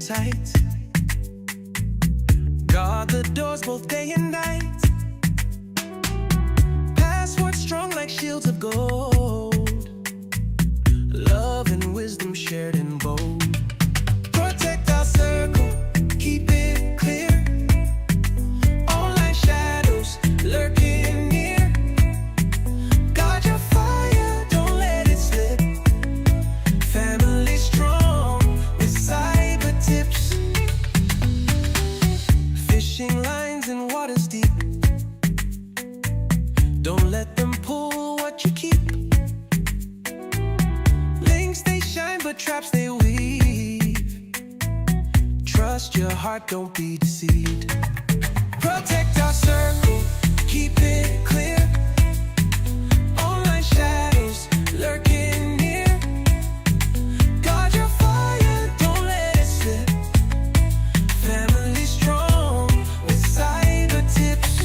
tight. Guard the doors both day and night. Passwords strong like shields of gold. Love and wisdom shared in bold. Protect our circle, keep it clear. Online shadows lurking near. Guard your fire, don't let it slip. Family strong with cyber tips. Fishing lines in waters deep. Don't let them pull what you keep. Links they shine, but traps they weave. Trust your heart, don't be deceived. Protect our circle, keep it clear. Online shadows lurking near. Guard your fire, don't let it slip. Family strong with cyber tips.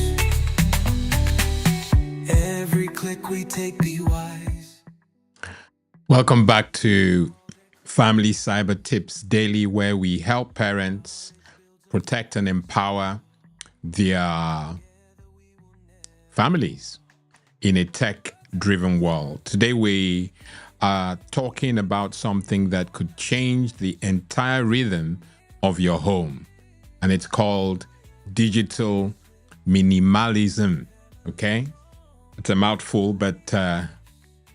Every click we take, be wise. Welcome back to Family Cyber Tips Daily, where we help parents protect and empower their families in a tech-driven world. Today we are talking about something that could change the entire rhythm of your home, and it's called digital minimalism. Okay? It's a mouthful, but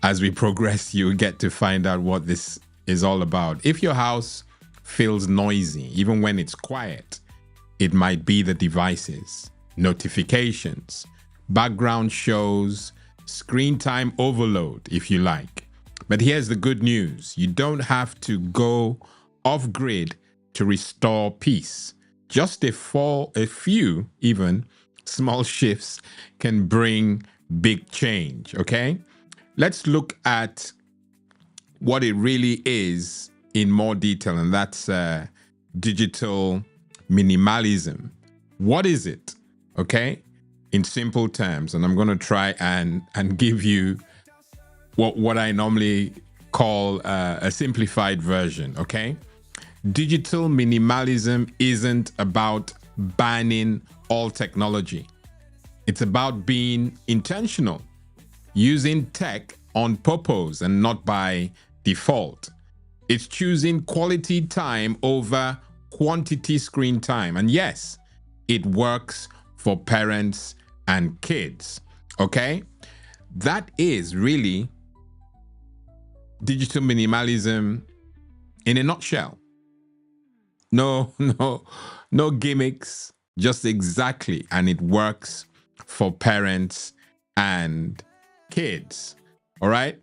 as we progress, you get to find out what this is all about. If your house feels noisy, even when it's quiet, it might be the devices, notifications, background shows, screen time overload, if you like. But here's the good news. You don't have to go off grid to restore peace. Just a few even small shifts can bring big change, okay? Let's look at what it really is in more detail, and that's digital minimalism. What is it? Okay? In simple terms, and I'm going to try and give you what I normally call a simplified version, okay? Digital minimalism isn't about banning all technology. It's about being intentional, using tech on purpose and not by default. It's choosing quality time over quantity screen time. And yes, it works for parents and kids, okay? That is really digital minimalism in a nutshell. No gimmicks, just exactly. And it works for parents and kids. All right?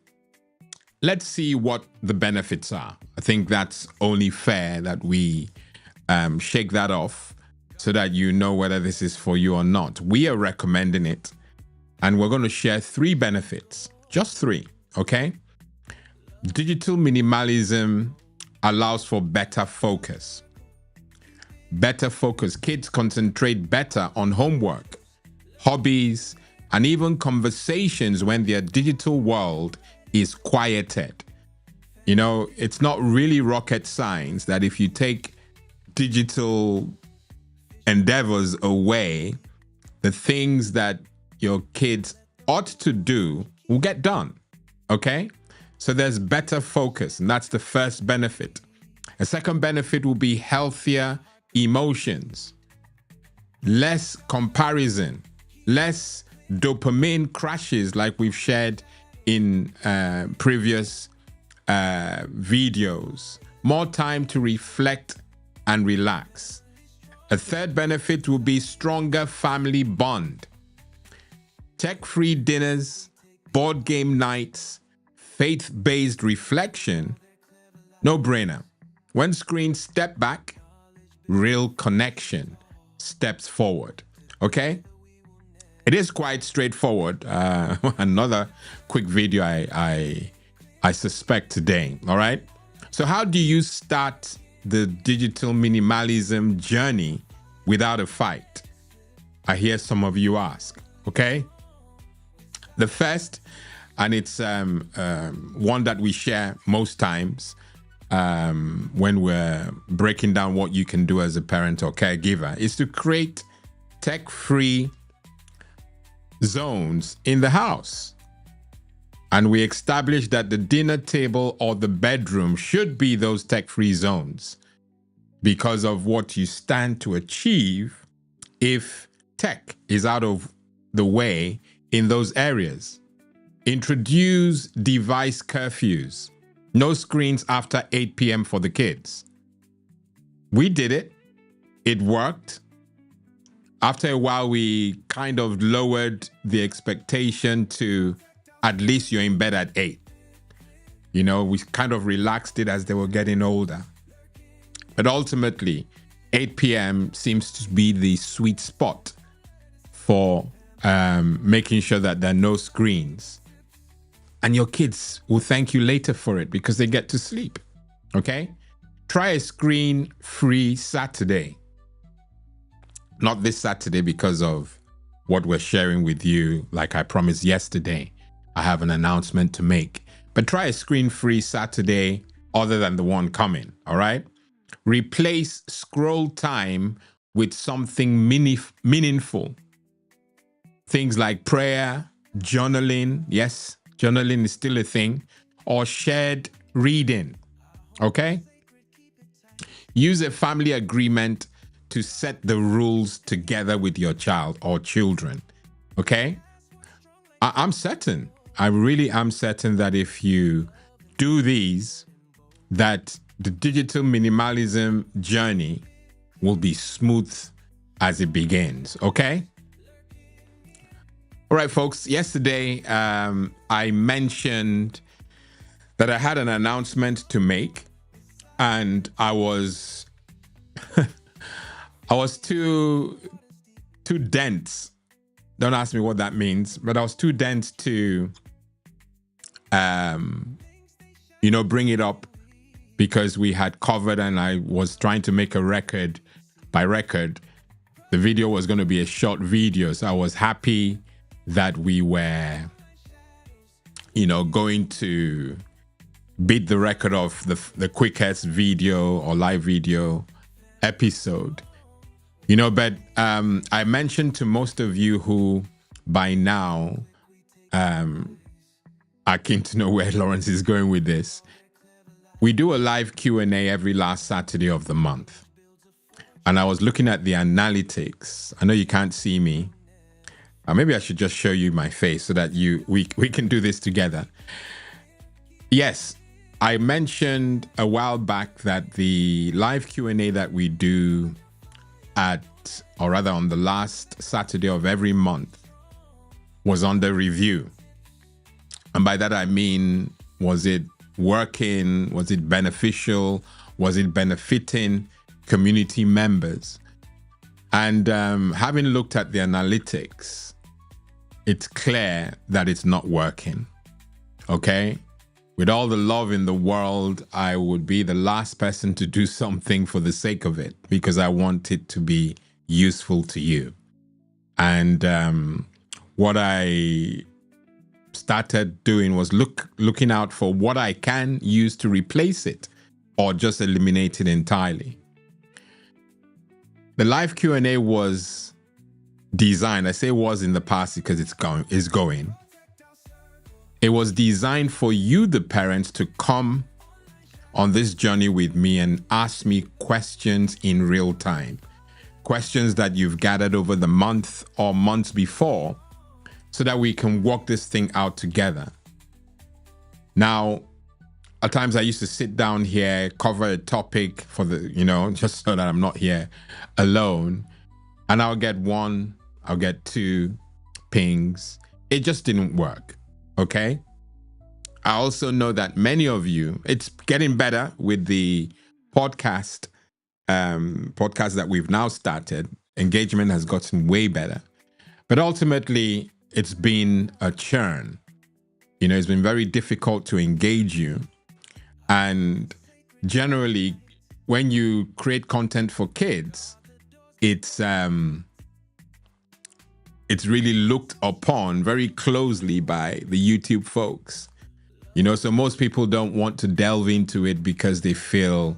Let's see what the benefits are. I think that's only fair that we shake that off so that you know whether this is for you or not. We are recommending it, and we're going to share 3 benefits. Just 3, okay? Digital minimalism allows for better focus. Better focus. Kids concentrate better on homework, hobbies, and even conversations when their digital world is quieted. You know, it's not really rocket science that if you take digital endeavors away, the things that your kids ought to do will get done. Okay? So there's better focus, and that's the first benefit. A second benefit will be healthier emotions, less comparison, less dopamine crashes like we've shared in previous videos, more time to reflect and relax. A third benefit will be stronger family bond. Tech-free dinners, board game nights, faith-based reflection, no brainer. When screens step back, real connection steps forward. Okay? It is quite straightforward. Another quick video I suspect today. All right? So how do you start the digital minimalism journey without a fight? I hear some of you ask. Okay? The first, and it's one that we share most times, when we're breaking down what you can do as a parent or caregiver is to create tech-free zones in the house. And we established that the dinner table or the bedroom should be those tech-free zones because of what you stand to achieve if tech is out of the way in those areas. Introduce device curfews. No screens after 8 p.m. for the kids. We did it. It worked. After a while, we kind of lowered the expectation to at least you're in bed at 8. You know, we kind of relaxed it as they were getting older. But ultimately, 8 p.m. seems to be the sweet spot for making sure that there are no screens. And your kids will thank you later for it because they get to sleep. Okay? Try a screen-free Saturday. Not this Saturday because of what we're sharing with you. Like I promised yesterday, I have an announcement to make. But try a screen-free Saturday other than the one coming. All right? Replace scroll time with something meaningful. Things like prayer, journaling. Yes, journaling is still a thing. Or shared reading. Okay? Use a family agreement to set the rules together with your child or children. Okay? I'm certain. I really am certain that if you do these, that the digital minimalism journey will be smooth as it begins. Okay? All right, folks. Yesterday, I mentioned that I had an announcement to make, and I was too dense. Don't ask me what that means, but I was too dense to, bring it up because we had covered, and I was trying to make a record. By record, the video was going to be a short video, so I was happy that we were, going to beat the record of the quickest video or live video episode. But I mentioned to most of you who by now are keen to know where Lawrence is going with this. We do a live Q&A every last Saturday of the month. And I was looking at the analytics. I know you can't see me. Maybe I should just show you my face so that we can do this together. Yes, I mentioned a while back that the live Q&A that we do on the last Saturday of every month was under review. And by that I mean, was it working? Was it beneficial? Was it benefiting community members? And having looked at the analytics, it's clear that it's not working. Okay? With all the love in the world, I would be the last person to do something for the sake of it because I want it to be useful to you. And what I started doing was looking out for what I can use to replace it or just eliminate it entirely. The live Q&A was designed, I say was in the past because it's going. It was designed for you, the parents, to come on this journey with me and ask me questions in real time. Questions that you've gathered over the month or months before so that we can work this thing out together. Now, at times I used to sit down here, cover a topic for just so that I'm not here alone. And I'll get 1, I'll get 2 pings. It just didn't work. Okay. I also know that many of you, it's getting better with the podcast that we've now started. Engagement has gotten way better, but ultimately it's been a churn. It's been very difficult to engage you. And generally when you create content for kids, it's really looked upon very closely by the YouTube folks. So most people don't want to delve into it because they feel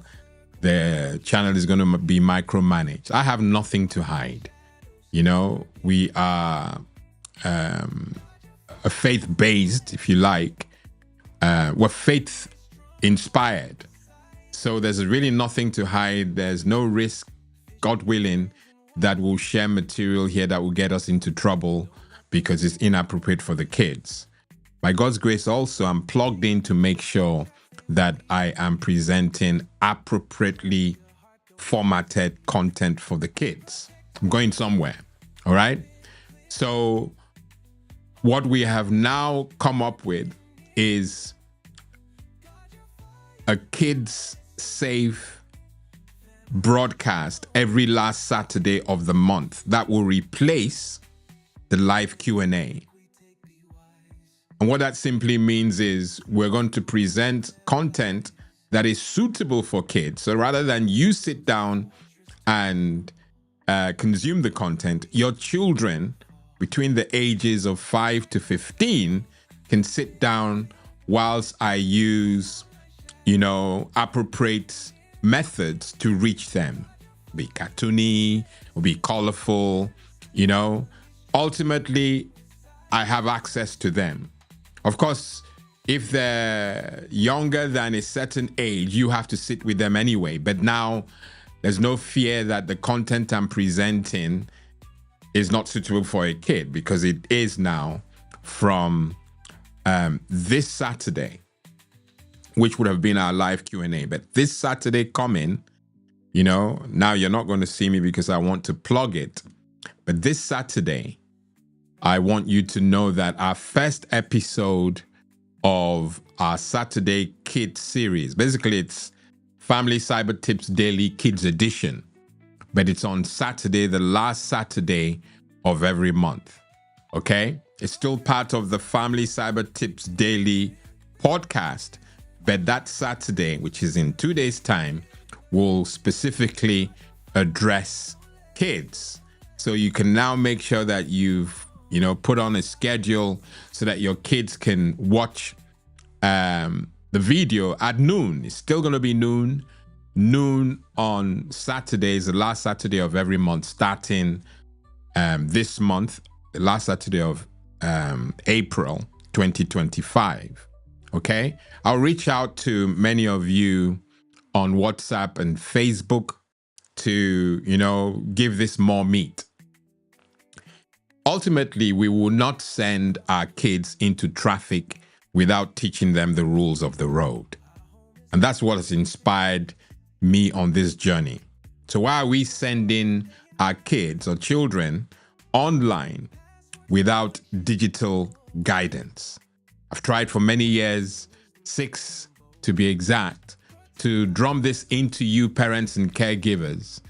the channel is going to be micromanaged. I have nothing to hide. We are a faith-based, if you like. We're faith-inspired. So there's really nothing to hide. There's no risk, God willing, that we'll share material here that will get us into trouble because it's inappropriate for the kids. By God's grace also, I'm plugged in to make sure that I am presenting appropriately formatted content for the kids. I'm going somewhere, all right? So what we have now come up with is a kids safe broadcast every last Saturday of the month that will replace the live Q&A. And what that simply means is we're going to present content that is suitable for kids. So rather than you sit down and consume the content, your children between the ages of 5 to 15 can sit down whilst I use, appropriate methods to reach them. Be cartoony, or be colorful, Ultimately, I have access to them. Of course, if they're younger than a certain age, you have to sit with them anyway. But now there's no fear that the content I'm presenting is not suitable for a kid, because it is now from this Saturday, which would have been our live Q&A. But this Saturday coming, now you're not going to see me because I want to plug it. But this Saturday, I want you to know that our first episode of our Saturday Kids series, basically it's Family Cyber Tips Daily Kids Edition, but it's on Saturday, the last Saturday of every month, okay? It's still part of the Family Cyber Tips Daily podcast, but that Saturday, which is in 2 days' time, will specifically address kids. So you can now make sure that you've put on a schedule so that your kids can watch the video at noon. It's still going to be noon on Saturdays, the last Saturday of every month, starting this month, the last Saturday of April 2025. Okay? I'll reach out to many of you on WhatsApp and Facebook to, give this more meat. Ultimately, we will not send our kids into traffic without teaching them the rules of the road. And that's what has inspired me on this journey. So why are we sending our kids or children online without digital guidance? I've tried for many years, 6 to be exact, to drum this into you parents and caregivers.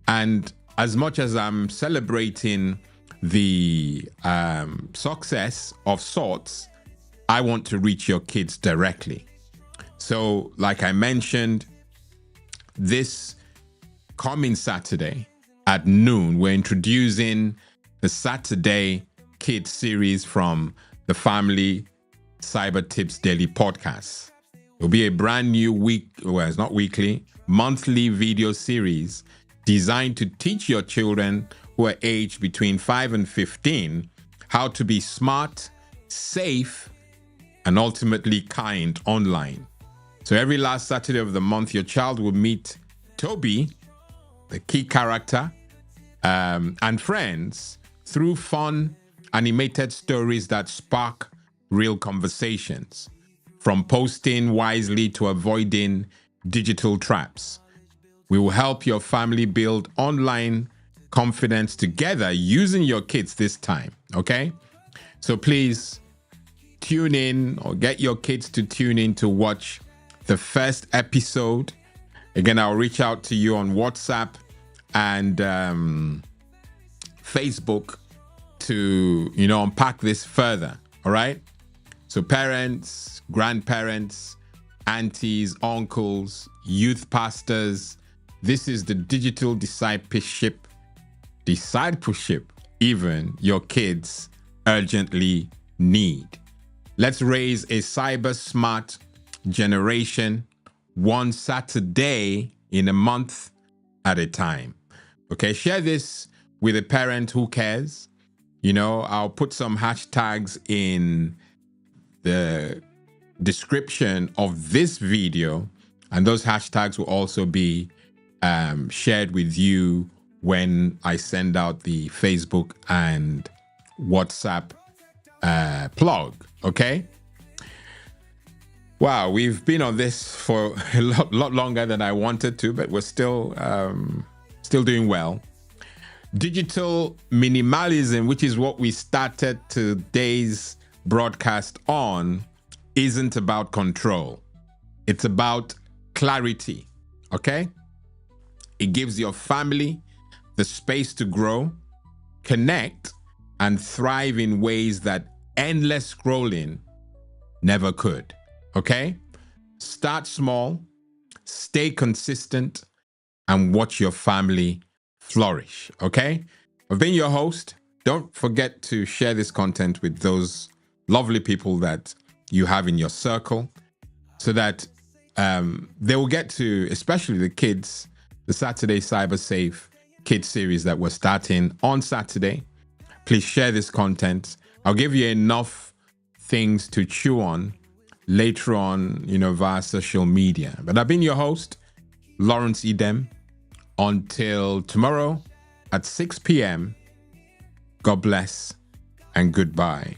And as much as I'm celebrating the success of sorts, I want to reach your kids directly. So, like I mentioned, this coming Saturday at noon, we're introducing the Saturday Kids series from the Family Cyber Tips Daily podcast. It'll be a brand new it's not weekly, monthly video series designed to teach your children who are aged between 5 and 15 how to be smart, safe, and ultimately kind online. So every last Saturday of the month, your child will meet Toby, the key character, and friends through fun, animated stories that spark real conversations, from posting wisely to avoiding digital traps. We will help your family build online confidence together using your kids this time, okay? So please tune in or get your kids to tune in to watch the first episode. Again, I'll reach out to you on WhatsApp and Facebook to, unpack this further, all right? So parents, grandparents, aunties, uncles, youth pastors, this is the digital discipleship even your kids urgently need. Let's raise a cyber smart generation, one Saturday in a month at a time. Okay, share this with a parent who cares. I'll put some hashtags in the description of this video, and those hashtags will also be shared with you when I send out the Facebook and WhatsApp plug. Okay. Wow, we've been on this for a lot longer than I wanted to, but we're still doing well. Digital minimalism, which is what we started today's broadcast on, isn't about control. It's about clarity. Okay? It gives your family the space to grow, connect, and thrive in ways that endless scrolling never could. Okay? Start small, stay consistent, and watch your family flourish. Okay? I've been your host. Don't forget to share this content with those lovely people that you have in your circle so that they will get to, especially the kids, the Saturday Cyber Safe Kids series that we're starting on Saturday. Please share this content. I'll give you enough things to chew on later on, via social media. But I've been your host, Lawrence Edem. Until tomorrow at 6 p.m., God bless and goodbye.